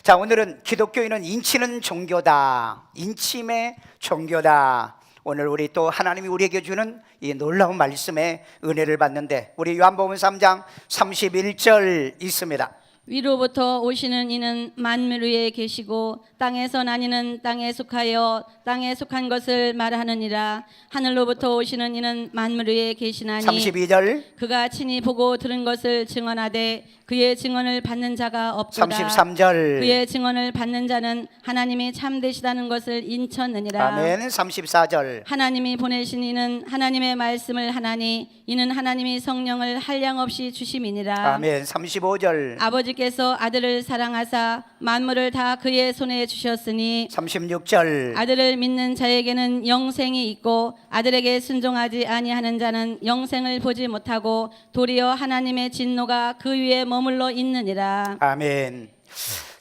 자, 오늘은 기독교인은 인치는 종교다. 인침의 종교다. 오늘 우리 또 하나님이 우리에게 주는 이 놀라운 말씀의 은혜를 받는데, 우리 요한복음 3장 31절 있습니다. 위로부터 오시는 이는 만물 위에 계시고 땅에서 나니는 땅에 속하여 땅에 속한 것을 말하느니라. 하늘로부터 오시는 이는 만물 위에 계시나니 32절, 그가 친히 보고 들은 것을 증언하되 그의 증언을 받는 자가 없도다. 33절, 그의 증언을 받는 자는 하나님이 참되시다는 것을 인쳤느니라. 아멘. 34절, 하나님이 보내신 이는 하나님의 말씀을 하나니 이는 하나님이 성령을 한량없이 주심이니라. 아멘. 35절, 아버지께서 아들을 사랑하사 만물을 다 그의 손에 주셨으니 36절, 아들을 믿는 자에게는 영생이 있고 아들에게 순종하지 아니하는 자는 영생을 보지 못하고 도리어 하나님의 진노가 그 위에 머물러 있느니라. 아멘.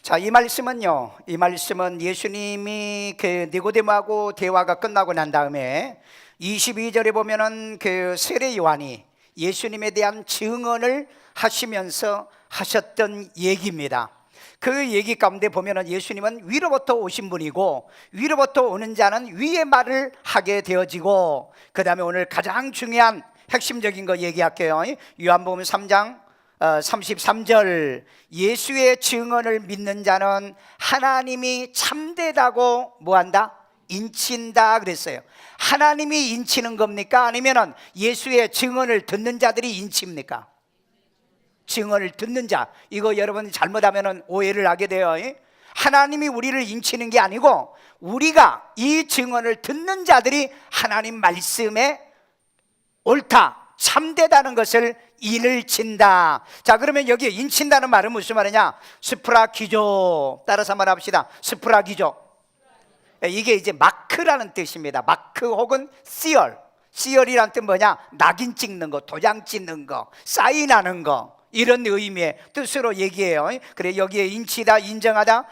자, 이 말씀은 예수님이 그 니고데모하고 대화가 끝나고 난 다음에 22절에 보면은 그 세례 요한이 예수님에 대한 증언을 하시면서 하셨던 얘기입니다. 그 얘기 가운데 보면은 예수님은 위로부터 오신 분이고 위로부터 오는 자는 위의 말을 하게 되어지고, 그 다음에 오늘 가장 중요한 핵심적인 거 얘기할게요. 요한복음 3장 33절, 예수의 증언을 믿는 자는 하나님이 참되다고 뭐한다? 인친다 그랬어요. 하나님이 인치는 겁니까? 아니면은 예수의 증언을 듣는 자들이 인칩니까? 증언을 듣는 자. 이거 여러분 잘못하면 오해를 하게 돼요. 하나님이 우리를 인치는 게 아니고 우리가 이 증언을 듣는 자들이 하나님 말씀에 옳다, 참되다는 것을 인을 친다. 자, 그러면 여기 인친다는 말은 무슨 말이냐? 스프라기조. 따라서 한번 합시다. 스프라기조. 이게 이제 마크라는 뜻입니다. 마크 혹은 시얼. 시얼이란 뜻 뭐냐? 낙인 찍는 거, 도장 찍는 거, 사인하는 거, 이런 의미의 뜻으로 얘기해요. 그래, 여기에 인치다, 인정하다,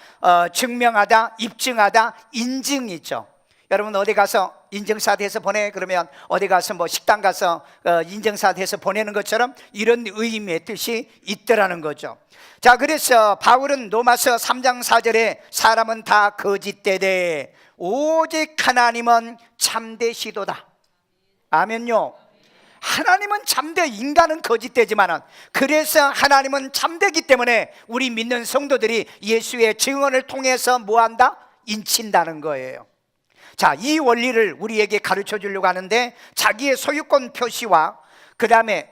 증명하다, 입증하다, 인증이죠. 여러분 어디 가서 인증사 대서 보내 그러면 어디 가서 뭐 식당 가서 인증사 대서 보내는 것처럼 이런 의미의 뜻이 있더라는 거죠. 자, 그래서 바울은 로마서 3장 4절에 사람은 다 거짓되되 오직 하나님은 참되시도다. 아멘요. 하나님은 참되, 인간은 거짓되지만은, 그래서 하나님은 참되기 때문에 우리 믿는 성도들이 예수의 증언을 통해서 뭐한다? 인친다는 거예요. 자, 이 원리를 우리에게 가르쳐 주려고 하는데, 자기의 소유권 표시와 그 다음에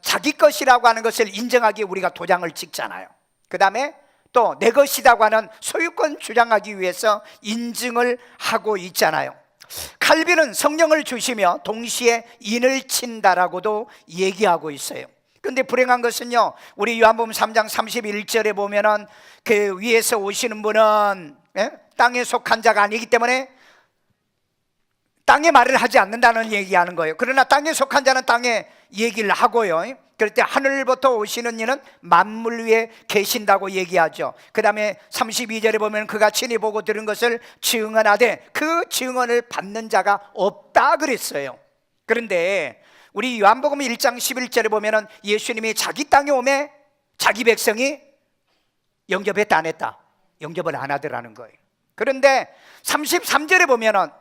자기 것이라고 하는 것을 인정하기에 우리가 도장을 찍잖아요. 그 다음에 또 내 것이라고 하는 소유권 주장하기 위해서 인증을 하고 있잖아요. 칼빈은 성령을 주시며 동시에 인을 친다라고도 얘기하고 있어요. 근데 불행한 것은요, 우리 요한복음 3장 31절에 보면은 그 위에서 오시는 분은 땅에 속한 자가 아니기 때문에 땅의 말을 하지 않는다는 얘기하는 거예요. 그러나 땅에 속한 자는 땅에 얘기를 하고요. 그럴 때 하늘부터 오시는 이는 만물 위에 계신다고 얘기하죠. 그 다음에 32절에 보면 그가 친히 보고 들은 것을 증언하되 그 증언을 받는 자가 없다 그랬어요. 그런데 우리 요한복음 1장 11절에 보면 예수님이 자기 땅에 오매 자기 백성이 영접했다 안 했다? 영접을 안 하더라는 거예요. 그런데 33절에 보면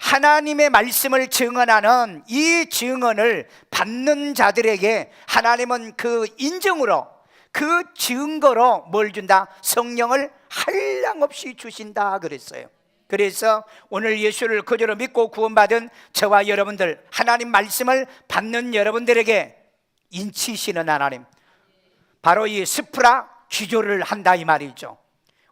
하나님의 말씀을 증언하는 이 증언을 받는 자들에게 하나님은 그 인증으로, 그 증거로 뭘 준다? 성령을 한량없이 주신다 그랬어요. 그래서 오늘 예수를 그저로 믿고 구원받은 저와 여러분들, 하나님 말씀을 받는 여러분들에게 인치시는 하나님, 바로 이 스프라 기조를 한다 이 말이죠.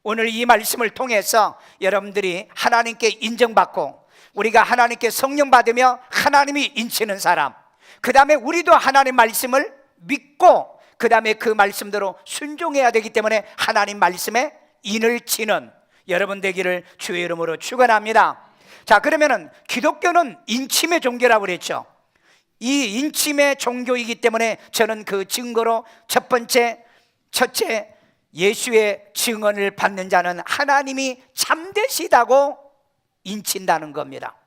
오늘 이 말씀을 통해서 여러분들이 하나님께 인정받고 우리가 하나님께 성령 받으며 하나님이 인치는 사람, 그 다음에 우리도 하나님 말씀을 믿고 그 다음에 그 말씀대로 순종해야 되기 때문에 하나님 말씀에 인을 치는 여러분 되기를 주의 이름으로 축원합니다. 자, 그러면은 기독교는 인침의 종교라고 그랬죠. 이 인침의 종교이기 때문에 저는 그 증거로 첫째 예수의 증언을 받는 자는 하나님이 참되시다고 인친다는 겁니다.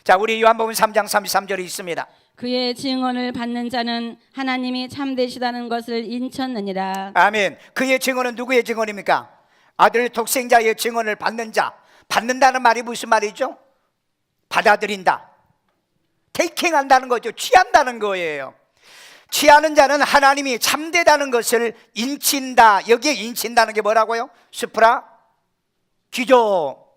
자, 우리 요한복음 3장 33절에 있습니다. 그의 증언을 받는 자는 하나님이 참되시다는 것을 인쳤느니라. 아멘. 그의 증언은 누구의 증언입니까? 아들 독생자의 증언을 받는 자. 받는다는 말이 무슨 말이죠? 받아들인다, 테이킹한다는 거죠. 취한다는 거예요. 취하는 자는 하나님이 참되다는 것을 인친다. 여기에 인친다는 게 뭐라고요? 수프라 기조,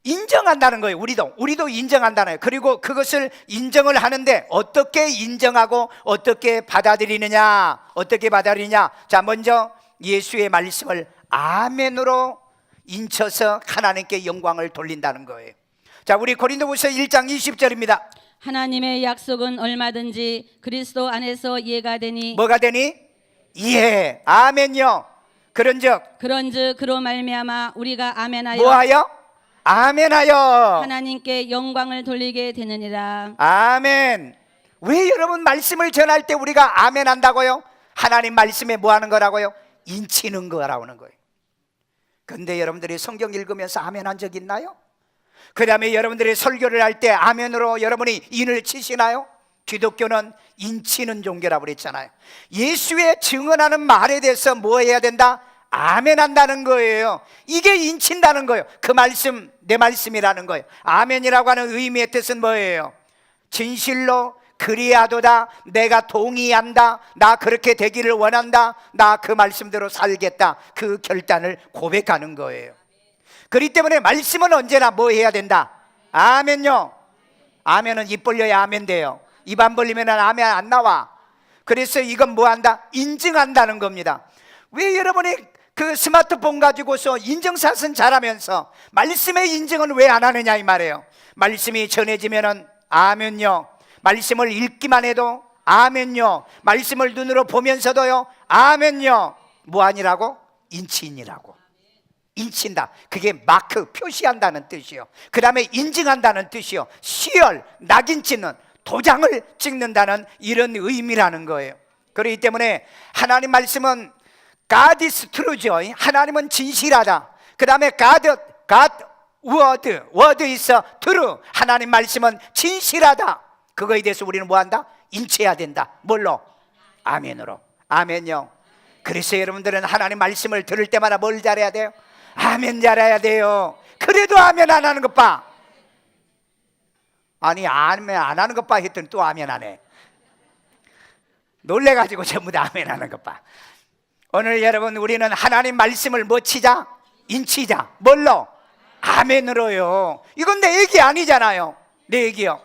인정한다는 거예요. 우리도 인정한다는 거예요. 그리고 그것을 인정을 하는데 어떻게 인정하고 어떻게 받아들이느냐, 어떻게 받아들이냐. 자, 먼저 예수의 말씀을 아멘으로 인쳐서 하나님께 영광을 돌린다는 거예요. 자, 우리 고린도후서 1장 20절입니다. 하나님의 약속은 얼마든지 그리스도 안에서 이해가 되니 뭐가 되니? 이해. 아멘요. 그런즉 그로 말미암아 우리가 아멘하여 뭐하여? 아멘하여 하나님께 영광을 돌리게 되느니라. 아멘. 왜 여러분 말씀을 전할 때 우리가 아멘 한다고요? 하나님 말씀에 뭐 하는 거라고요? 인치는 거라는 거예요. 근데 여러분들이 성경 읽으면서 아멘 한 적 있나요? 그 다음에 여러분들이 설교를 할 때 아멘으로 여러분이 인을 치시나요? 기독교는 인치는 종교라고 그랬잖아요. 예수의 증언하는 말에 대해서 뭐 해야 된다? 아멘 한다는 거예요. 이게 인친다는 거예요. 그 말씀 내 말씀이라는 거예요. 아멘이라고 하는 의미의 뜻은 뭐예요? 진실로 그리하도다, 내가 동의한다, 나 그렇게 되기를 원한다, 나 그 말씀대로 살겠다, 그 결단을 고백하는 거예요. 그렇기 때문에 말씀은 언제나 뭐 해야 된다? 아멘요. 아멘은 입 벌려야 아멘 돼요. 입 안 벌리면 아멘 안 나와. 그래서 이건 뭐 한다? 인증한다는 겁니다. 왜 여러분이 그 스마트폰 가지고서 인증샷은 잘하면서 말씀의 인증은 왜 안 하느냐 이 말이에요. 말씀이 전해지면은 아멘요. 말씀을 읽기만 해도 아멘요. 말씀을 눈으로 보면서도요 아멘요. 뭐 아니라고? 인치인이라고. 인친다. 그게 마크, 표시한다는 뜻이요. 그 다음에 인증한다는 뜻이요. 시열, 낙인 찍는, 도장을 찍는다는 이런 의미라는 거예요. 그렇기 때문에 하나님 말씀은 God is true죠. 하나님은 진실하다. 그 다음에 God word is true. 하나님 말씀은 진실하다. 그거에 대해서 우리는 뭐한다? 인치해야 된다. 뭘로? 아멘으로. 아멘요. 그래서 여러분들은 하나님 말씀을 들을 때마다 뭘 잘해야 돼요? 아멘 잘해야 돼요. 그래도 아멘 안 하는 것 봐. 아니 아멘 안 하는 것 봐 했더니 또 아멘 하네. 놀래가지고 전부 다 아멘 하는 것 봐. 오늘 여러분 우리는 하나님 말씀을 뭐 치자? 인치자. 뭘로? 아멘으로요. 이건 내 얘기 아니잖아요. 내 얘기요.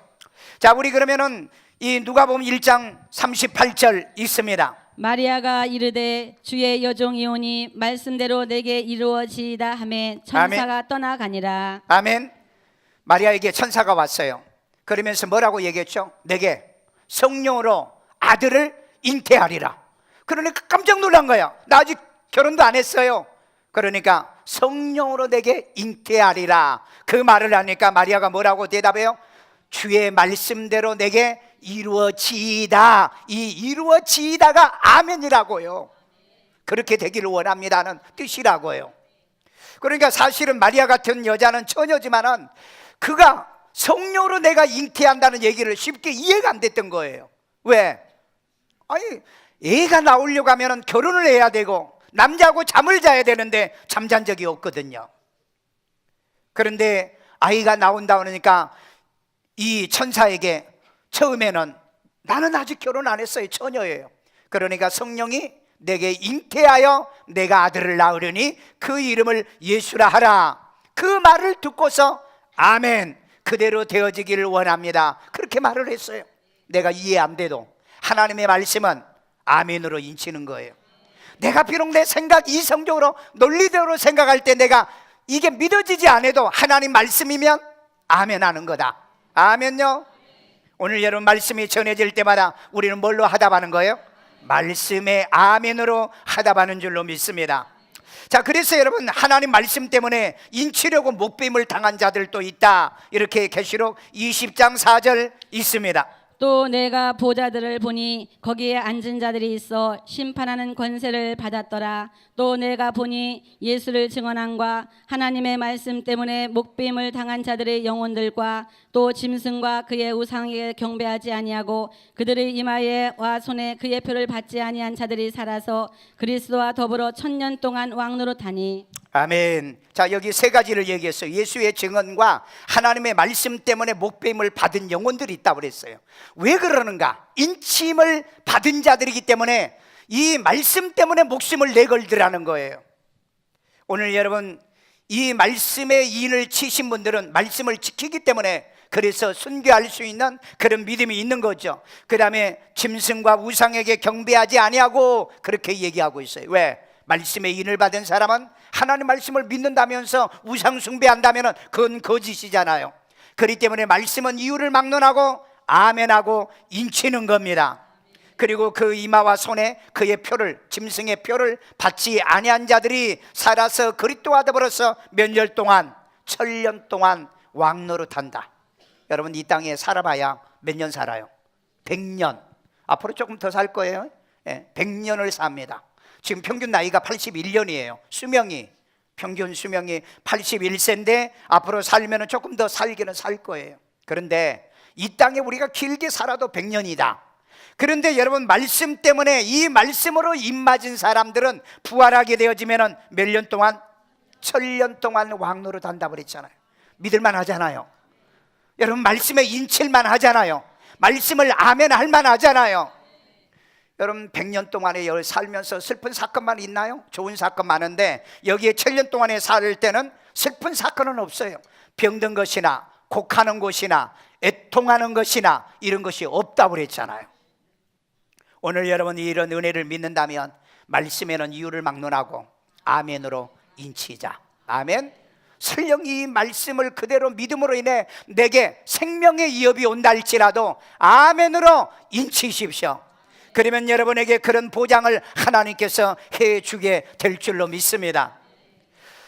자, 우리 그러면은 이 누가복음 1장 38절 있습니다. 마리아가 이르되 주의 여종이오니 말씀대로 내게 이루어지이다 하매 천사가 아멘. 떠나가니라. 아멘. 마리아에게 천사가 왔어요. 그러면서 뭐라고 얘기했죠? 내게 성령으로 아들을 잉태하리라. 그러니까 깜짝 놀란 거야. 나 아직 결혼도 안 했어요. 그러니까 성령으로 내게 잉태하리라. 그 말을 하니까 마리아가 뭐라고 대답해요? 주의 말씀대로 내게 이루어지이다. 이 이루어지이다가 아멘이라고요. 그렇게 되기를 원합니다는 뜻이라고요. 그러니까 사실은 마리아 같은 여자는 처녀지만은 그가 성령으로 내가 잉태한다는 얘기를 쉽게 이해가 안 됐던 거예요. 왜? 아니 애가 나오려고 하면 결혼을 해야 되고 남자하고 잠을 자야 되는데 잠잔 적이 없거든요. 그런데 아이가 나온다 그러니까 이 천사에게 처음에는 나는 아직 결혼 안 했어요. 처녀예요. 그러니까 성령이 내게 잉태하여 내가 아들을 낳으려니 그 이름을 예수라 하라. 그 말을 듣고서 아멘, 그대로 되어지기를 원합니다. 그렇게 말을 했어요. 내가 이해 안 돼도 하나님의 말씀은 아멘으로 인치는 거예요. 내가 비록 내 생각 이성적으로 논리대로 생각할 때 내가 이게 믿어지지 않아도 하나님 말씀이면 아멘 하는 거다. 아멘요. 오늘 여러분 말씀이 전해질 때마다 우리는 뭘로 하답하는 거예요? 말씀의 아멘으로 하답하는 줄로 믿습니다. 자, 그래서 여러분 하나님 말씀 때문에 인치려고 목배임을 당한 자들도 있다. 이렇게 계시록 20장 4절 있습니다. 또 내가 보좌들을 보니 거기에 앉은 자들이 있어 심판하는 권세를 받았더라. 또 내가 보니 예수를 증언함과 하나님의 말씀 때문에 목배임을 당한 자들의 영혼들과 또 짐승과 그의 우상에게 경배하지 아니하고 그들의 이마에와 손에 그의 표를 받지 아니한 자들이 살아서 그리스도와 더불어 1000년 동안 왕노릇하니. 아멘. 자, 여기 세 가지를 얘기했어요. 예수의 증언과 하나님의 말씀 때문에 목배임을 받은 영혼들이 있다고 그랬어요. 왜 그러는가? 인침을 받은 자들이기 때문에 이 말씀 때문에 목숨을 내걸더라는 거예요. 오늘 여러분, 이 말씀의 인을 치신 분들은 말씀을 지키기 때문에 그래서 순교할 수 있는 그런 믿음이 있는 거죠. 그 다음에 짐승과 우상에게 경배하지 아니하고 그렇게 얘기하고 있어요. 왜? 말씀의 인을 받은 사람은 하나님 말씀을 믿는다면서 우상 숭배한다면 그건 거짓이잖아요. 그렇기 때문에 말씀은 이유를 막론하고 아멘하고 인치는 겁니다. 그리고 그 이마와 손에 그의 표를, 짐승의 표를 받지 아니한 자들이 살아서 그리스도와 더불어서 몇 년 동안, 천년 동안 왕노릇한다. 여러분, 이 땅에 살아봐야 몇 년 살아요? 100년. 앞으로 조금 더 살 거예요. 100년을 삽니다. 지금 평균 나이가 81년이에요. 평균 수명이 81세인데 앞으로 살면 조금 더 살기는 살 거예요. 그런데 이 땅에 우리가 길게 살아도 100년이다. 그런데 여러분, 말씀 때문에 이 말씀으로 입맞은 사람들은 부활하게 되어지면 몇 년 동안? 천년 동안 왕노릇 한다고 그랬잖아요. 믿을만 하잖아요. 여러분, 말씀에 인칠만 하잖아요. 말씀을 아멘할 만 하잖아요. 여러분, 100년 동안에 살면서 슬픈 사건만 있나요? 좋은 사건 많은데 여기에 천년 동안에 살 때는 슬픈 사건은 없어요. 병든 것이나 곡하는 것이나 애통하는 것이나 이런 것이 없다고 그랬잖아요. 오늘 여러분이 이런 은혜를 믿는다면 말씀에는 이유를 막론하고 아멘으로 인치자. 아멘. 설령 이 말씀을 그대로 믿음으로 인해 내게 생명의 위협이 온다 할지라도 아멘으로 인치십시오. 그러면 여러분에게 그런 보장을 하나님께서 해주게 될 줄로 믿습니다.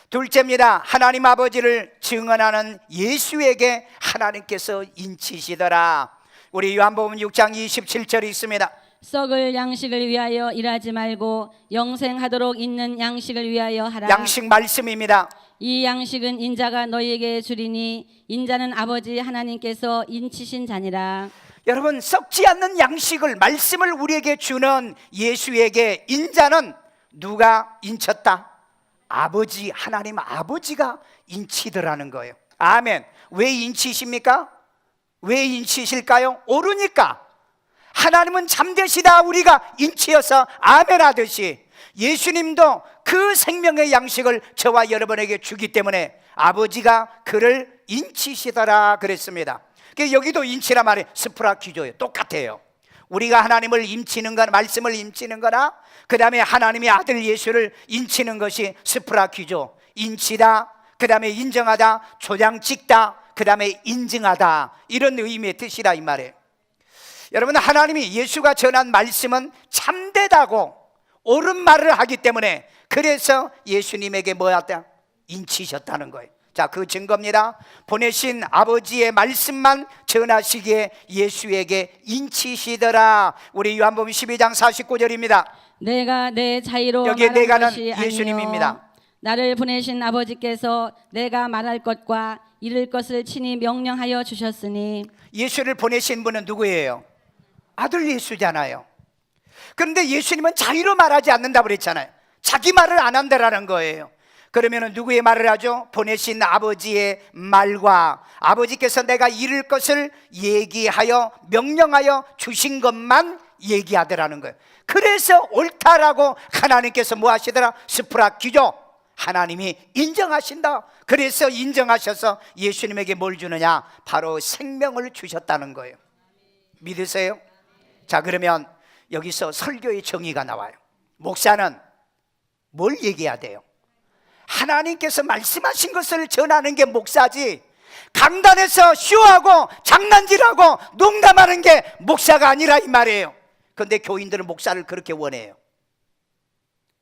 둘째입니다. 하나님 아버지를 증언하는 예수에게 하나님께서 인치시더라. 우리 요한복음 6장 27절이 있습니다. 썩을 양식을 위하여 일하지 말고 영생하도록 있는 양식을 위하여 하라. 양식 말씀입니다. 이 양식은 인자가 너희에게 주리니 인자는 아버지 하나님께서 인치신 자니라. 여러분, 썩지 않는 양식을, 말씀을 우리에게 주는 예수에게 인자는 누가 인쳤다? 아버지, 하나님 아버지가 인치더라는 거예요. 아멘. 왜 인치십니까? 왜 인치실까요? 오르니까. 하나님은 잠되시다 우리가 인치어서 아멘 하듯이 예수님도 그 생명의 양식을 저와 여러분에게 주기 때문에 아버지가 그를 인치시더라 그랬습니다. 여기도 인치라 말이 스프라퀴조예요. 똑같아요. 우리가 하나님을 인치는 거나 말씀을 인치는 거나 그 다음에 하나님의 아들 예수를 인치는 것이 스프라퀴조. 인치다, 그 다음에 인정하다, 조장 찍다, 그 다음에 인증하다, 이런 의미의 뜻이라 이 말이에요. 여러분, 하나님이 예수가 전한 말씀은 참되다고 옳은 말을 하기 때문에 그래서 예수님에게 뭐였다? 인치셨다는 거예요. 자, 그 증거입니다. 보내신 아버지의 말씀만 전하시기에 예수에게 인치시더라. 우리 요한복음 12장 49절입니다. 내가 내 자의로 여기에 말한 내가는 것이 아니요 예수님입니다. 나를 보내신 아버지께서 내가 말할 것과 이를 것을 친히 명령하여 주셨으니. 예수를 보내신 분은 누구예요? 아들 예수잖아요. 그런데 예수님은 자의로 말하지 않는다고 그랬잖아요. 자기 말을 안 한다라는 거예요. 그러면 누구의 말을 하죠? 보내신 아버지의 말과 아버지께서 내가 이룰 것을 얘기하여 명령하여 주신 것만 얘기하더라는 거예요. 그래서 옳다라고 하나님께서 뭐 하시더라? 스프라퀴조. 하나님이 인정하신다. 그래서 인정하셔서 예수님에게 뭘 주느냐? 바로 생명을 주셨다는 거예요. 믿으세요? 자, 그러면 여기서 설교의 정의가 나와요. 목사는 뭘 얘기해야 돼요? 하나님께서 말씀하신 것을 전하는 게 목사지, 강단에서 쇼하고 장난질하고 농담하는 게 목사가 아니라 이 말이에요. 그런데 교인들은 목사를 그렇게 원해요.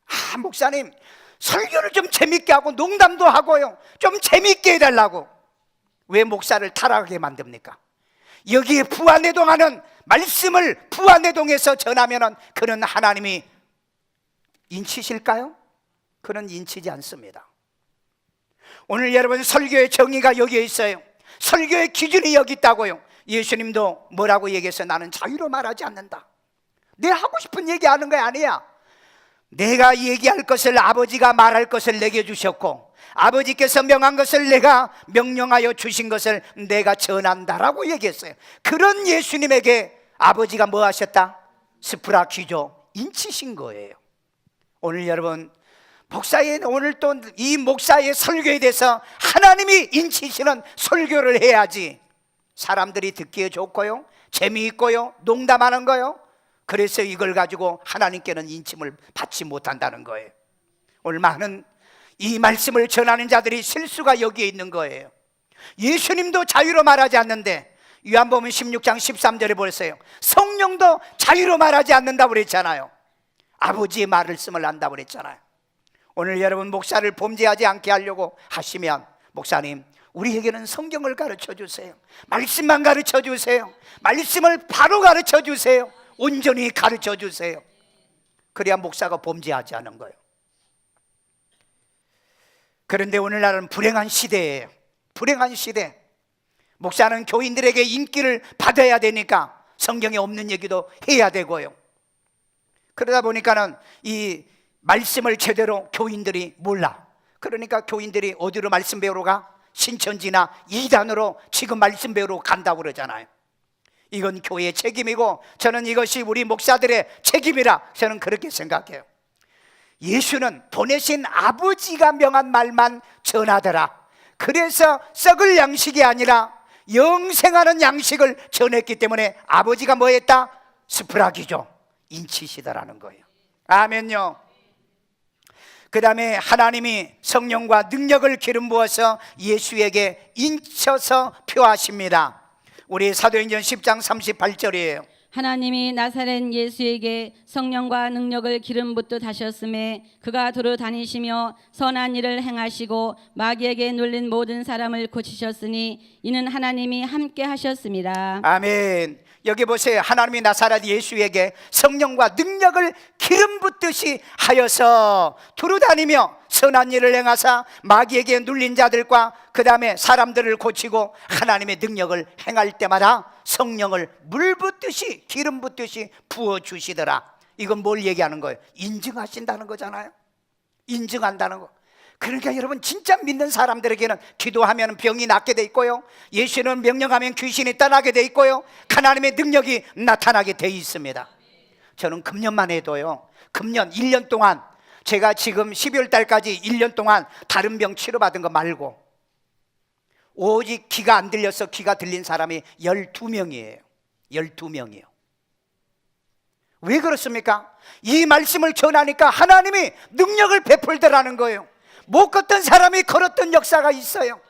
아, 목사님 설교를 좀 재밌게 하고 농담도 하고요, 좀 재밌게 해달라고. 왜 목사를 타락하게 만듭니까? 여기에 부안해동하는 말씀을 부안해동해서 전하면 그는 하나님이 인치실까요? 그는 인치지 않습니다. 오늘 여러분, 설교의 정의가 여기에 있어요. 설교의 기준이 여기 있다고요. 예수님도 뭐라고 얘기했어요? 나는 자유로 말하지 않는다. 내 하고 싶은 얘기 하는 거 아니야. 내가 얘기할 것을 아버지가 말할 것을 내게 주셨고 아버지께서 명한 것을 내가 명령하여 주신 것을 내가 전한다라고 얘기했어요. 그런 예수님에게 아버지가 뭐 하셨다? 스프라키조, 인치신 거예요. 오늘 여러분 목사의 오늘 또 이 목사의 설교에 대해서 하나님이 인치시는 설교를 해야지 사람들이 듣기에 좋고요, 재미있고요, 농담하는 거요. 그래서 이걸 가지고 하나님께는 인침을 받지 못한다는 거예요. 오늘 많은 이 말씀을 전하는 자들이 실수가 여기에 있는 거예요. 예수님도 자유로 말하지 않는데 요한복음 16장 13절에 보세요. 성령도 자유로 말하지 않는다고 그랬잖아요. 아버지의 말씀을 한다고 그랬잖아요. 오늘 여러분 목사를 범죄하지 않게 하려고 하시면 목사님 우리에게는 성경을 가르쳐 주세요. 말씀만 가르쳐 주세요. 말씀을 바로 가르쳐 주세요. 온전히 가르쳐 주세요. 그래야 목사가 범죄하지 않은 거예요. 그런데 오늘날은 불행한 시대예요. 불행한 시대. 목사는 교인들에게 인기를 받아야 되니까 성경에 없는 얘기도 해야 되고요. 그러다 보니까는 이 말씀을 제대로 교인들이 몰라. 그러니까 교인들이 어디로 말씀 배우러 가? 신천지나 이단으로 지금 말씀 배우러 간다고 그러잖아요. 이건 교회의 책임이고 저는 이것이 우리 목사들의 책임이라 저는 그렇게 생각해요. 예수는 보내신 아버지가 명한 말만 전하더라. 그래서 썩을 양식이 아니라 영생하는 양식을 전했기 때문에 아버지가 뭐 했다? 스프라기죠, 인치시더라는 거예요. 아멘요. 그 다음에 하나님이 성령과 능력을 기름 부어서 예수에게 인쳐서 표하십니다. 우리 사도행전 10장 38절이에요 하나님이 나사렛 예수에게 성령과 능력을 기름 붓듯 하셨음에 그가 두루 다니시며 선한 일을 행하시고 마귀에게 눌린 모든 사람을 고치셨으니 이는 하나님이 함께 하셨습니다. 아멘. 여기 보세요. 하나님이 나사렛 예수에게 성령과 능력을 기름 붓듯이 하여서 두루 다니며 선한 일을 행하사 마귀에게 눌린 자들과 그 다음에 사람들을 고치고 하나님의 능력을 행할 때마다 성령을 물 붓듯이 기름 붓듯이 부어주시더라. 이건 뭘 얘기하는 거예요? 인증하신다는 거잖아요. 인증한다는 거. 그러니까 여러분 진짜 믿는 사람들에게는 기도하면 병이 낫게 돼 있고요, 예수는 명령하면 귀신이 떠나게 돼 있고요, 하나님의 능력이 나타나게 돼 있습니다. 저는 금년만 해도요, 금년 1년 동안 제가 지금 12월 달까지 1년 동안 다른 병 치료받은 거 말고 오직 귀가 안 들려서 귀가 들린 사람이 12명이에요 12명이요 왜 그렇습니까? 이 말씀을 전하니까 하나님이 능력을 베풀더라는 거예요. 못 걷던 사람이 걸었던 역사가 있어요.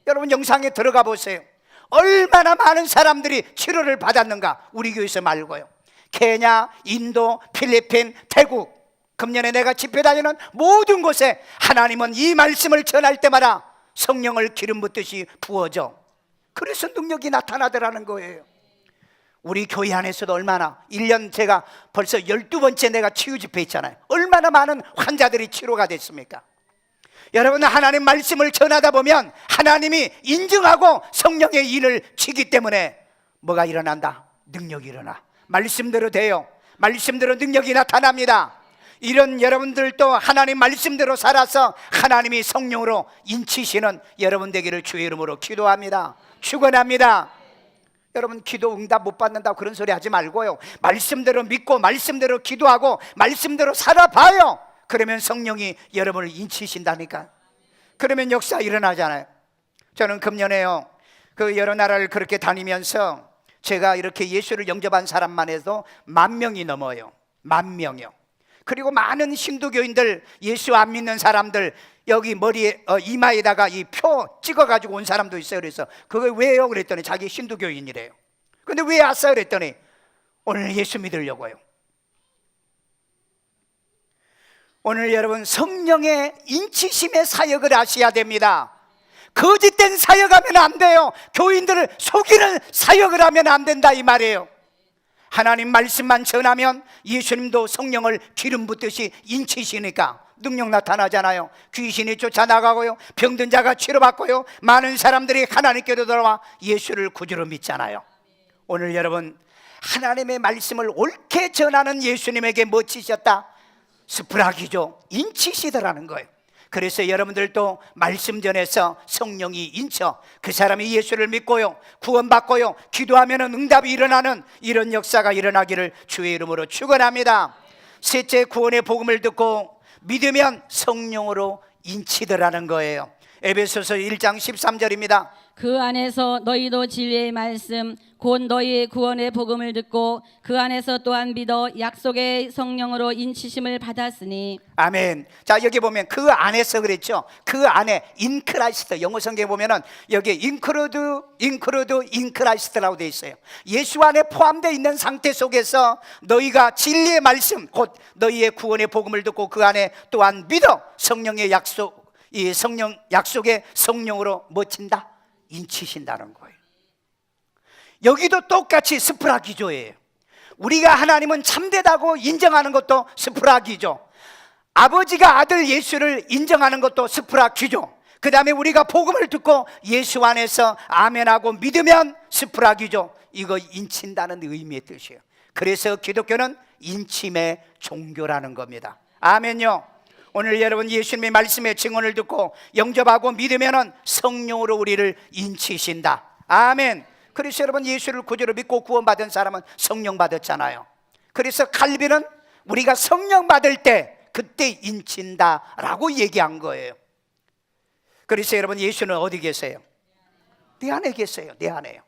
여러분 영상에 들어가 보세요. 얼마나 많은 사람들이 치료를 받았는가. 우리 교회에서 말고요, 케냐, 인도, 필리핀, 태국, 금년에 내가 집회 다니는 모든 곳에 하나님은 이 말씀을 전할 때마다 성령을 기름 붓듯이 부어져. 그래서 능력이 나타나더라는 거예요. 우리 교회 안에서도 얼마나 1년 제가 벌써 12번째 내가 치유 집회 있잖아요. 얼마나 많은 환자들이 치료가 됐습니까? 여러분 하나님 말씀을 전하다 보면 하나님이 인증하고 성령의 일을 치기 때문에 뭐가 일어난다? 능력이 일어나. 말씀대로 돼요. 말씀대로 능력이 나타납니다. 이런 여러분들도 하나님 말씀대로 살아서 하나님이 성령으로 인치시는 여러분 되기를 주의 이름으로 기도합니다. 축원합니다. 여러분 기도 응답 못 받는다고 그런 소리 하지 말고요, 말씀대로 믿고 말씀대로 기도하고 말씀대로 살아봐요. 그러면 성령이 여러분을 인치신다니까. 그러면 역사 일어나잖아요. 저는 금년에요, 그 여러 나라를 그렇게 다니면서 제가 이렇게 예수를 영접한 사람만 해도 10,000명이 넘어요. 10,000명이요. 그리고 많은 신도교인들, 예수 안 믿는 사람들 여기 머리에 이마에다가 이 표 찍어가지고 온 사람도 있어요. 그래서 그거 왜요? 그랬더니 자기 신도교인이래요. 근데 왜 왔어요? 그랬더니 오늘 예수 믿으려고요. 오늘 여러분 성령의 인치심의 사역을 하셔야 됩니다. 거짓된 사역하면 안 돼요. 교인들을 속이는 사역을 하면 안 된다 이 말이에요. 하나님 말씀만 전하면 예수님도 성령을 기름 붓듯이 인치시니까 능력 나타나잖아요. 귀신이 쫓아나가고요, 병든 자가 치료받고요, 많은 사람들이 하나님께로 돌아와 예수를 구주로 믿잖아요. 오늘 여러분 하나님의 말씀을 옳게 전하는 예수님에게 뭐 치셨다? 스프라기죠. 인치시더라는 거예요. 그래서 여러분들도 말씀 전해서 성령이 인쳐 그 사람이 예수를 믿고요, 구원받고요, 기도하면 응답이 일어나는 이런 역사가 일어나기를 주의 이름으로 축원합니다. 셋째, 구원의 복음을 듣고 믿으면 성령으로 인치더라는 거예요. 에베소서 1장 13절입니다. 그 안에서 너희도 진리의 말씀 곧 너희의 구원의 복음을 듣고 그 안에서 또한 믿어 약속의 성령으로 인치심을 받았으니. 아멘. 자, 여기 보면 그 안에서 그랬죠. 그 안에 in Christ, 영어 성경에 보면은 여기 in Christ라고 되어 있어요. 예수 안에 포함되어 있는 상태 속에서 너희가 진리의 말씀 곧 너희의 구원의 복음을 듣고 그 안에 또한 믿어 성령의 약속, 이 성령 약속의 성령으로 멋진다, 인치신다는 거예요. 여기도 똑같이 스프라기조예요. 우리가 하나님은 참되다고 인정하는 것도 스프라기조, 아버지가 아들 예수를 인정하는 것도 스프라기조, 그 다음에 우리가 복음을 듣고 예수 안에서 아멘하고 믿으면 스프라기조, 이거 인친다는 의미의 뜻이에요. 그래서 기독교는 인침의 종교라는 겁니다. 아멘요. 오늘 여러분 예수님의 말씀의 증언을 듣고 영접하고 믿으면 성령으로 우리를 인치신다. 아멘. 그래서 여러분 예수를 구주로 믿고 구원받은 사람은 성령 받았잖아요. 그래서 칼빈은 우리가 성령 받을 때 그때 인친다라고 얘기한 거예요. 그래서 여러분 예수는 어디 계세요? 내 안에 계세요. 내 안에요.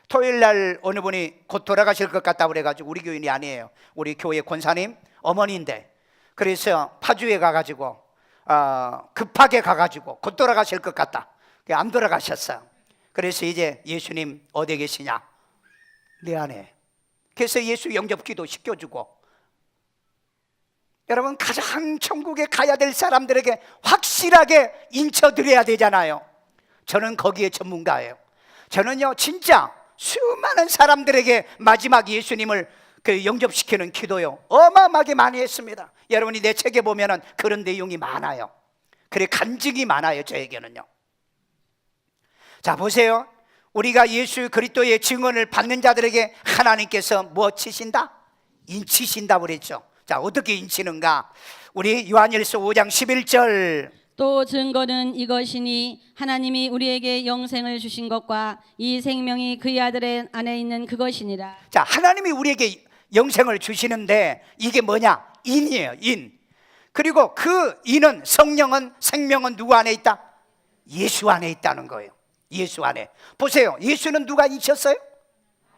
토요일 날 어느 분이 곧 돌아가실 것 같다고 그래가지고, 우리 교인이 아니에요, 우리 교회 권사님 어머니인데, 그래서 파주에 가가지고 급하게 가가지고 곧 돌아가실 것 같다, 안 돌아가셨어요. 그래서 이제 예수님 어디 계시냐? 내 안에. 그래서 예수 영접기도 시켜주고, 여러분 가장 천국에 가야 될 사람들에게 확실하게 인쳐드려야 되잖아요. 저는 거기에 전문가예요. 저는요 진짜 수많은 사람들에게 마지막 예수님을 영접시키는 기도요 어마어마하게 많이 했습니다. 여러분이 내 책에 보면은 그런 내용이 많아요. 그래 간증이 많아요 저에게는요. 자 보세요, 우리가 예수 그리스도의 증언을 받는 자들에게 하나님께서 뭐 치신다? 인치신다 그랬죠. 자 어떻게 인치는가? 우리 요한일서 5장 11절, 또 증거는 이것이니 하나님이 우리에게 영생을 주신 것과 이 생명이 그의 아들의 안에 있는 그것이니라. 자 하나님이 우리에게 영생을 주시는데 이게 뭐냐? 인이에요. 인. 그리고 그 인은, 성령은, 생명은 누구 안에 있다? 예수 안에 있다는 거예요. 예수 안에. 보세요, 예수는 누가 인쳤어요?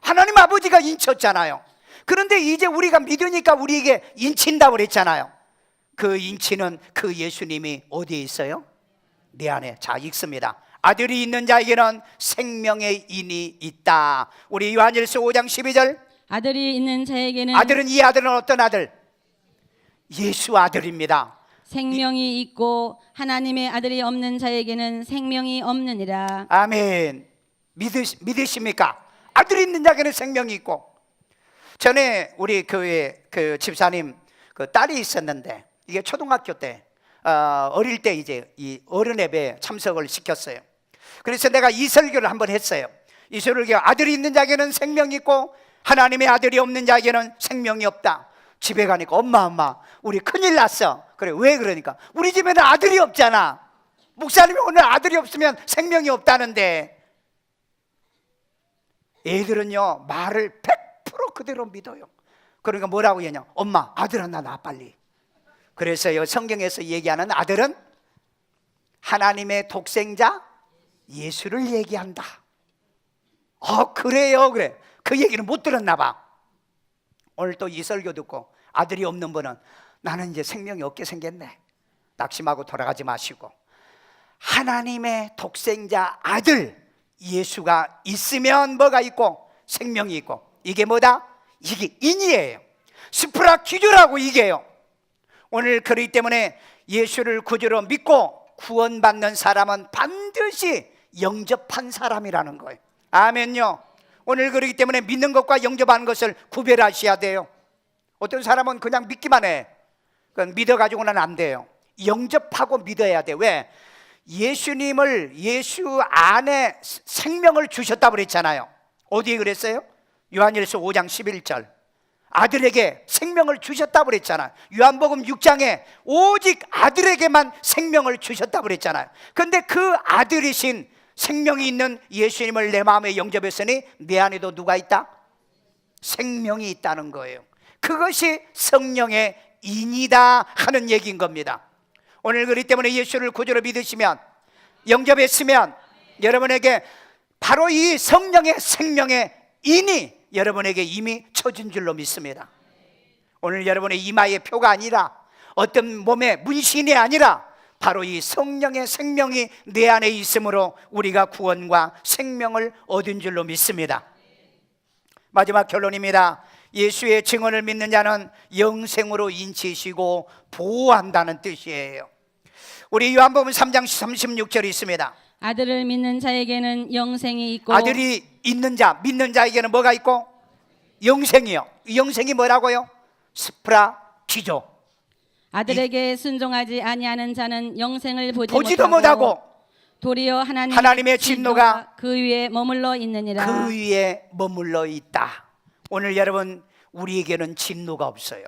하나님 아버지가 인쳤잖아요. 그런데 이제 우리가 믿으니까 우리에게 인친다고 그랬잖아요. 그 인치는 그 예수님이 어디에 있어요? 내 안에. 자 읽습니다. 아들이 있는 자에게는 생명의 인이 있다. 우리 요한일서 5장 12절, 아들이 있는 자에게는, 아들은, 이 아들은 어떤 아들? 예수 아들입니다. 생명이 있고 하나님의 아들이 없는 자에게는 생명이 없느니라. 아멘. 믿으십니까? 아들이 있는 자에게는 생명이 있고. 전에 우리 교회 그 집사님 그 딸이 있었는데, 이게 초등학교 때 어릴 때 이제 이 어른 예배에 참석을 시켰어요. 그래서 내가 이 설교를 한번 했어요. 이 설교, 아들이 있는 자에게는 생명이 있고 하나님의 아들이 없는 자에게는 생명이 없다. 집에 가니까 엄마 우리 큰일 났어. 그래, 왜 그러니까 우리 집에는 아들이 없잖아. 목사님이 오늘 아들이 없으면 생명이 없다는데. 애들은요 말을 100% 그대로 믿어요. 그러니까 뭐라고 얘기하냐? 엄마 아들 하나 낳아 빨리. 그래서 성경에서 얘기하는 아들은 하나님의 독생자 예수를 얘기한다. 그래요. 그래, 그 얘기는 못 들었나 봐. 오늘 또 이 설교 듣고 아들이 없는 분은 나는 이제 생명이 없게 생겼네, 낙심하고 돌아가지 마시고, 하나님의 독생자 아들 예수가 있으면 뭐가 있고? 생명이 있고. 이게 뭐다? 이게 인이에요. 스프라기주라고 이게요. 오늘 그렇기 때문에 예수를 구주로 믿고 구원받는 사람은 반드시 영접한 사람이라는 거예요. 아멘요. 오늘 그렇기 때문에 믿는 것과 영접하는 것을 구별하셔야 돼요. 어떤 사람은 그냥 믿기만 해. 그건 믿어가지고는 안 돼요. 영접하고 믿어야 돼. 왜? 예수님을, 예수 안에 생명을 주셨다고 그랬잖아요. 어디에 그랬어요? 요한일서 5장 11절. 아들에게 생명을 주셨다고 그랬잖아요. 요한복음 6장에 오직 아들에게만 생명을 주셨다고 그랬잖아요. 그런데 그 아들이신 생명이 있는 예수님을 내 마음에 영접했으니 내 안에도 누가 있다? 생명이 있다는 거예요. 그것이 성령의 인이다 하는 얘기인 겁니다. 오늘 그렇기 때문에 예수를 구주로 믿으시면, 영접했으면 여러분에게 바로 이 성령의 생명의 인이 여러분에게 이미 쳐진 줄로 믿습니다. 오늘 여러분의 이마의 표가 아니라, 어떤 몸의 문신이 아니라 바로 이 성령의 생명이 내 안에 있으므로 우리가 구원과 생명을 얻은 줄로 믿습니다. 마지막 결론입니다. 예수의 증언을 믿는 자는 영생으로 인치시고 보호한다는 뜻이에요. 우리 요한복음 3장 36절이 있습니다. 아들을 믿는 자에게는 영생이 있고, 아들이 있는 자, 믿는 자에게는 뭐가 있고? 영생이요. 영생이 뭐라고요? 스프라기조. 아들에게 순종하지 아니하는 자는 영생을 보지도 못하고 도리어 하나님의 진노가 그 위에 머물러 있느니라. 그 위에 머물러 있다. 오늘 여러분, 우리에게는 진노가 없어요.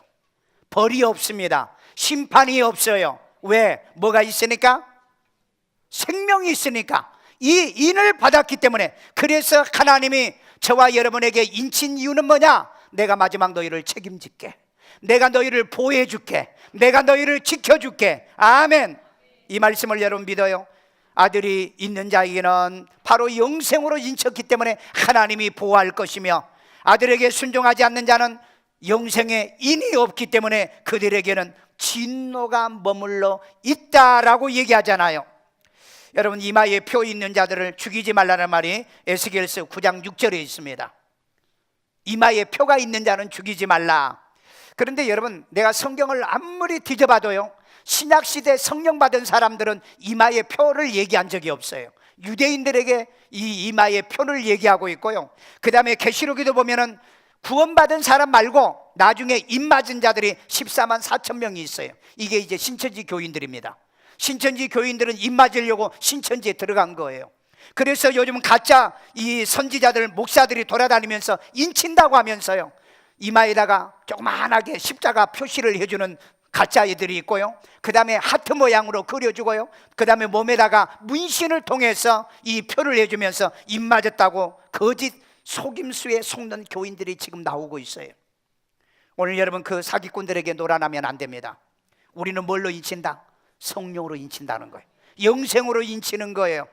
벌이 없습니다. 심판이 없어요. 왜? 뭐가 있으니까? 생명이 있으니까. 이 인을 받았기 때문에. 그래서 하나님이 저와 여러분에게 인친 이유는 뭐냐? 내가 마지막 너희를 책임질게. 내가 너희를 보호해 줄게. 내가 너희를 지켜줄게. 아멘. 이 말씀을 여러분 믿어요? 아들이 있는 자에게는 바로 영생으로 인쳤기 때문에 하나님이 보호할 것이며, 아들에게 순종하지 않는 자는 영생의 인이 없기 때문에 그들에게는 진노가 머물러 있다라고 얘기하잖아요. 여러분, 이마에 표 있는 자들을 죽이지 말라는 말이 에스겔서 9장 6절에 있습니다. 이마에 표가 있는 자는 죽이지 말라. 그런데 여러분, 내가 성경을 아무리 뒤져봐도요, 신약시대 성령 받은 사람들은 이마의 표를 얘기한 적이 없어요. 유대인들에게 이 이마의 표를 얘기하고 있고요. 그 다음에 계시록에도 보면은 구원받은 사람 말고 나중에 입 맞은 자들이 14만 4천 명이 있어요. 이게 이제 신천지 교인들입니다. 신천지 교인들은 입 맞으려고 신천지에 들어간 거예요. 그래서 요즘 가짜 이 선지자들, 목사들이 돌아다니면서 인친다고 하면서요, 이마에다가 조그만하게 십자가 표시를 해주는 가짜 애들이 있고요. 그 다음에 하트 모양으로 그려주고요. 그 다음에 몸에다가 문신을 통해서 이 표를 해주면서 입 맞았다고 거짓 속임수에 속는 교인들이 지금 나오고 있어요. 오늘 여러분, 그 사기꾼들에게 놀아나면 안 됩니다. 우리는 뭘로 인친다? 성령으로 인친다는 거예요. 영생으로 인치는 거예요.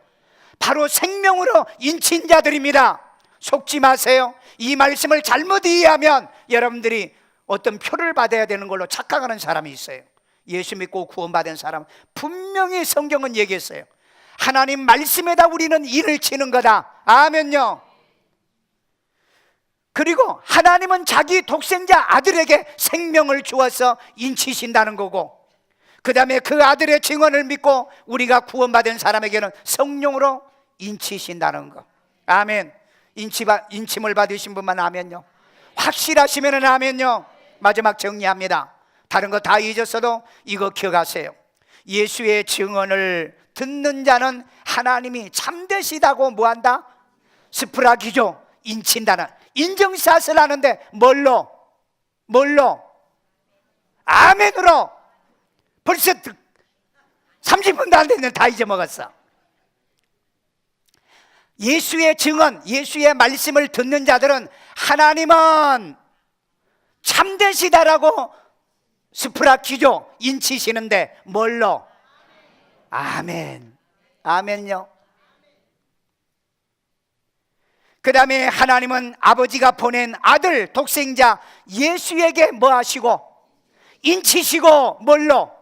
바로 생명으로 인친 자들입니다. 속지 마세요. 이 말씀을 잘못 이해하면 여러분들이 어떤 표를 받아야 되는 걸로 착각하는 사람이 있어요. 예수 믿고 구원받은 사람, 분명히 성경은 얘기했어요. 하나님 말씀에다 우리는 인을 치는 거다. 아멘요. 그리고 하나님은 자기 독생자 아들에게 생명을 주어서 인치신다는 거고, 그 다음에 그 아들의 증언을 믿고 우리가 구원받은 사람에게는 성령으로 인치신다는 거. 아멘. 인침을 받으신 분만 아멘요. 확실하시면 아멘요. 마지막 정리합니다. 다른 거 다 잊었어도 이거 기억하세요. 예수의 증언을 듣는 자는 하나님이 참되시다고 뭐한다? 스프라기조, 인친다는 인정샷을 하는데 뭘로? 아멘으로. 벌써 30분도 안 됐는데 다 잊어먹었어. 예수의 증언, 예수의 말씀을 듣는 자들은 하나님은 참되시다라고 스프라기조, 인치시는데 뭘로? 아멘. 아멘요. 그 다음에 하나님은 아버지가 보낸 아들 독생자 예수에게 뭐 하시고? 인치시고. 뭘로?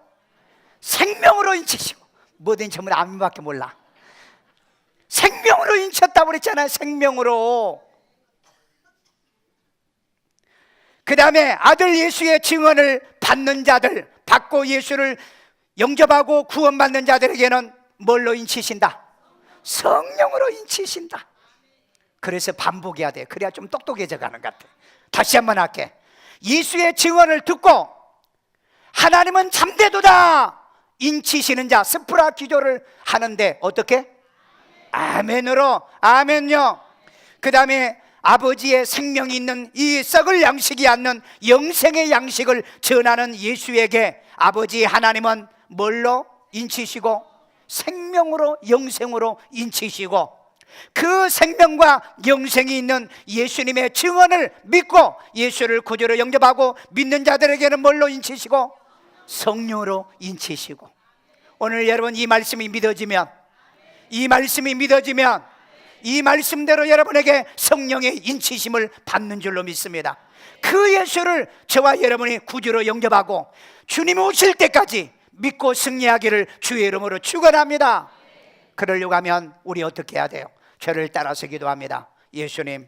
생명으로 인치시고. 뭐든 전부 아멘밖에 몰라. 생명으로 인쳤다고 그랬잖아요. 생명으로. 그 다음에 아들 예수의 증언을 받는 자들, 받고 예수를 영접하고 구원받는 자들에게는 뭘로 인치신다? 성령으로 인치신다. 그래서 반복해야 돼. 그래야 좀 똑똑해져 가는 것 같아. 다시 한번 할게. 예수의 증언을 듣고 하나님은 참되도다 인치시는 자, 스프라 기도를 하는데 어떻게? 아멘으로. 아멘요. 그 다음에 아버지의 생명이 있는 이 썩을 양식이 않는 영생의 양식을 전하는 예수에게 아버지 하나님은 뭘로 인치시고 생명으로 영생으로 인치시고 그 생명과 영생이 있는 예수님의 증언을 믿고 예수를 구주로 영접하고 믿는 자들에게는 뭘로 인치시고 성령으로 인치시고 오늘 여러분 이 말씀이 믿어지면 이 말씀대로 여러분에게 성령의 인치심을 받는 줄로 믿습니다. 그 예수를 저와 여러분이 구주로 영접하고 주님 오실 때까지 믿고 승리하기를 주의 이름으로 축원합니다. 그러려고 하면 우리 어떻게 해야 돼요? 죄를 따라서 기도합니다. 예수님,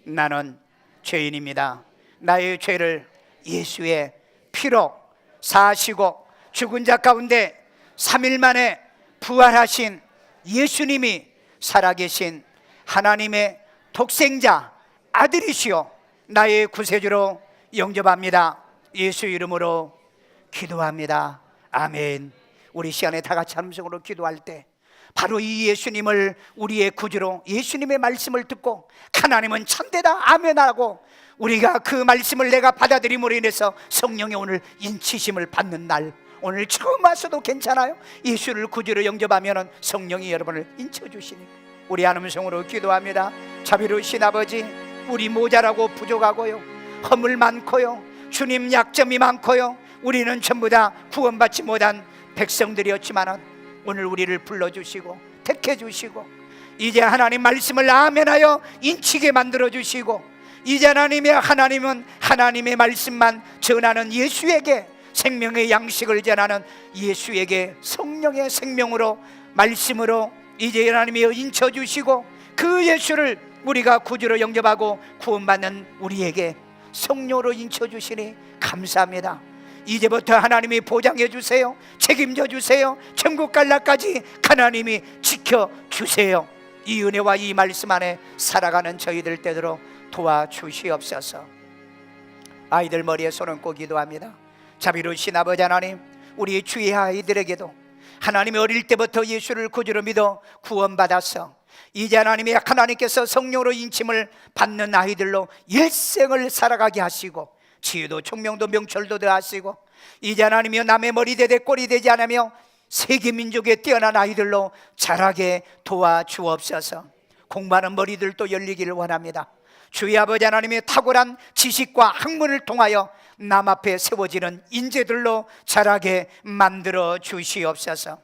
나는 죄인입니다. 나의 죄를 예수의 피로 사하시고 죽은 자 가운데 3일 만에 부활하신 예수님이 살아계신 하나님의 독생자 아들이시오 나의 구세주로 영접합니다. 예수 이름으로 기도합니다. 아멘. 우리 시간에 다 같이 함성으로 기도할 때 바로 이 예수님을 우리의 구주로 예수님의 말씀을 듣고 하나님은 참되다 아멘하고 우리가 그 말씀을 내가 받아들임으로 인해서 성령의 오늘 인치심을 받는 날, 오늘 처음 와서도 괜찮아요. 예수를 구주로 영접하면 성령이 여러분을 인쳐주시니까 우리 한음성으로 기도합니다. 자비로우신 아버지, 우리 모자라고 부족하고요, 허물 많고요, 주님 약점이 많고요, 우리는 전부 다 구원받지 못한 백성들이었지만 오늘 우리를 불러주시고 택해주시고 이제 하나님 말씀을 아멘하여 인치게 만들어주시고 이제 하나님은 하나님의 말씀만 전하는 예수에게 생명의 양식을 전하는 예수에게 성령의 생명으로 말씀으로 이제 하나님이 인쳐주시고 그 예수를 우리가 구주로 영접하고 구원받는 우리에게 성령으로 인쳐주시니 감사합니다. 이제부터 하나님이 보장해 주세요. 책임져 주세요. 천국 갈 날까지 하나님이 지켜주세요. 이 은혜와 이 말씀 안에 살아가는 저희들 때대로 도와주시옵소서. 아이들 머리에 손 얹고 기도합니다. 자비로우신 아버지 하나님, 우리 주의 아이들에게도 하나님이 어릴 때부터 예수를 구주로 믿어 구원받았어 이제 하나님께서 성령으로 인침을 받는 아이들로 일생을 살아가게 하시고 지혜도 총명도 명철도 더하시고 이제 하나님이여 남의 머리 되되 꼴이 되지 않으며 세계 민족에 뛰어난 아이들로 자라게 도와주옵소서. 공부하는 머리들도 열리기를 원합니다. 주의 아버지 하나님의 탁월한 지식과 학문을 통하여 남 앞에 세워지는 인재들로 자라게 만들어 주시옵소서.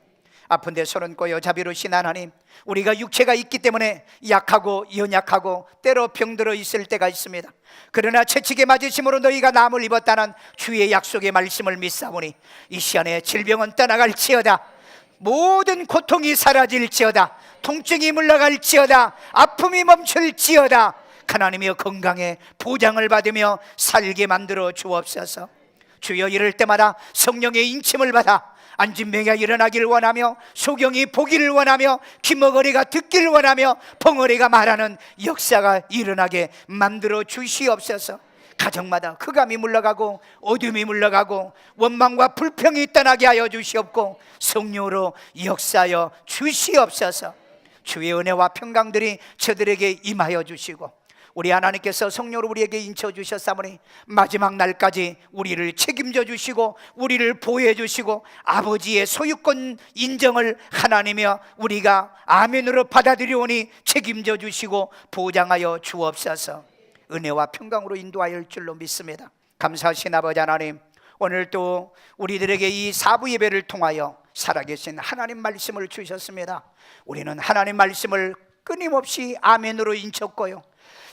아픈 데 손 얹고요. 자비로우신 하나님, 우리가 육체가 있기 때문에 약하고 연약하고 때로 병들어 있을 때가 있습니다. 그러나 채찍에 맞으심으로 너희가 남을 입었다는 주의 약속의 말씀을 믿사오니 이 시간에 질병은 떠나갈지어다, 모든 고통이 사라질지어다, 통증이 물러갈지어다, 아픔이 멈출지어다. 하나님이여 건강에 보장을 받으며 살게 만들어 주옵소서. 주여 이럴 때마다 성령의 인침을 받아 안진병이가 일어나기를 원하며 소경이 보기를 원하며 귀머거리가 듣기를 원하며 벙어리가 말하는 역사가 일어나게 만들어 주시옵소서. 가정마다 흑암이 물러가고 어둠이 물러가고 원망과 불평이 떠나게 하여 주시옵고 성령으로 역사하여 주시옵소서. 주의 은혜와 평강들이 저들에게 임하여 주시고 우리 하나님께서 성령으로 우리에게 인쳐주셨사오니 마지막 날까지 우리를 책임져 주시고 우리를 보호해 주시고 아버지의 소유권 인정을 하나님이여 우리가 아멘으로 받아들이오니 책임져 주시고 보장하여 주옵소서. 은혜와 평강으로 인도하여 줄로 믿습니다. 감사하신 아버지 하나님, 오늘 또 우리들에게 이 사부 예배를 통하여 살아계신 하나님 말씀을 주셨습니다. 우리는 하나님 말씀을 끊임없이 아멘으로 인쳤고요,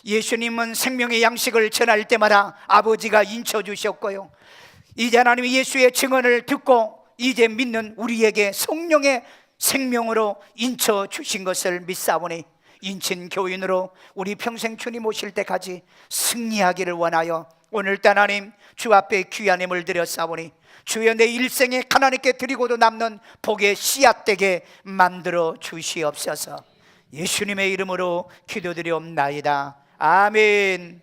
예수님은 생명의 양식을 전할 때마다 아버지가 인쳐주셨고요, 이제 하나님이 예수의 증언을 듣고 이제 믿는 우리에게 성령의 생명으로 인쳐주신 것을 믿사오니 인친 교인으로 우리 평생 주님 오실 때까지 승리하기를 원하여 오늘따 하나님 주 앞에 귀한 힘을 드렸사오니 주여 내 일생에 하나님께 드리고도 남는 복의 씨앗되게 만들어 주시옵소서. 예수님의 이름으로 기도드리옵나이다. 아멘.